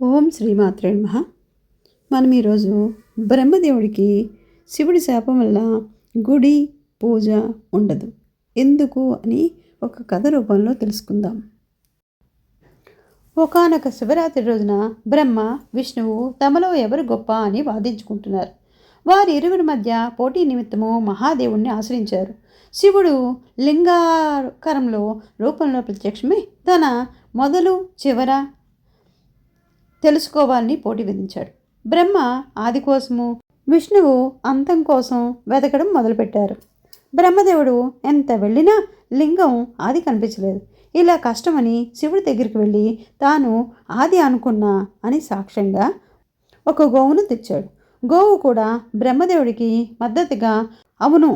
ఓం శ్రీమాత్రే నమః. మనం ఈరోజు బ్రహ్మదేవుడికి శివుడి శాపం వల్ల గుడి పూజ ఉండదు ఎందుకు అని ఒక కథ రూపంలో తెలుసుకుందాం. ఒకానొక శివరాత్రి రోజున బ్రహ్మ విష్ణువు తమలో ఎవరు గొప్ప అని వాదించుకుంటున్నారు. వారి ఇరువురి మధ్య పోటీ నిమిత్తము మహాదేవుణ్ణి ఆశ్రయించారు. శివుడు లింగాకారంలో రూపంలో ప్రత్యక్షమై తన మొదలు చివర తెలుసుకోవాలని పోటీ విధించాడు. బ్రహ్మ ఆది కోసము, విష్ణువు అంతం కోసం వెతకడం మొదలుపెట్టారు. బ్రహ్మదేవుడు ఎంత వెళ్ళినా లింగం ఆది కనిపించలేదు. ఇలా కష్టమని శివుడి దగ్గరికి వెళ్ళి తాను ఆది అనుకున్నా అని సాక్ష్యంగా ఒక గోవును తెచ్చాడు. గోవు కూడా బ్రహ్మదేవుడికి మద్దతుగా అవును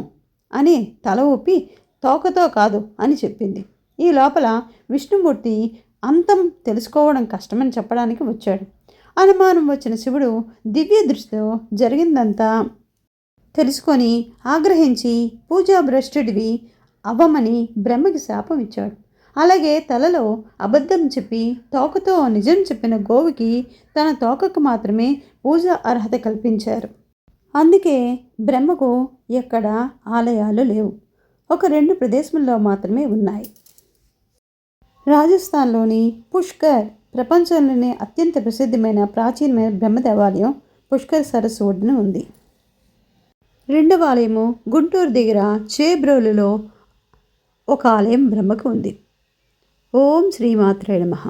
అని తల ఊపి తోకతో కాదు అని చెప్పింది. ఈ లోపల విష్ణుమూర్తి అంతం తెలుసుకోవడం కష్టమని చెప్పడానికి వచ్చాడు. అనుమానం వచ్చిన శివుడు దివ్య దృష్టితో జరిగిందంతా తెలుసుకొని ఆగ్రహించి పూజాభ్రష్టుడివి అవ్వమని బ్రహ్మకి శాపం ఇచ్చాడు. అలాగే తలలో అబద్ధం చెప్పి తోకతో నిజం చెప్పిన గోవుకి తన తోకకు మాత్రమే పూజ అర్హత కల్పించారు. అందుకే బ్రహ్మకు ఎక్కడ ఆలయాలు లేవు, ఒక 2 ప్రదేశంలో మాత్రమే ఉన్నాయి. రాజస్థాన్లోని పుష్కర్ ప్రపంచంలోనే అత్యంత ప్రసిద్ధమైన ప్రాచీనమైన బ్రహ్మ దేవాలయం పుష్కర్ సరస్సు ఒడ్డున ఉంది. రెండవ ఆలయము గుంటూరు దగ్గర చేబ్రోలులో ఒక ఆలయం బ్రహ్మకు ఉంది. ఓం శ్రీమాత్రే నమః.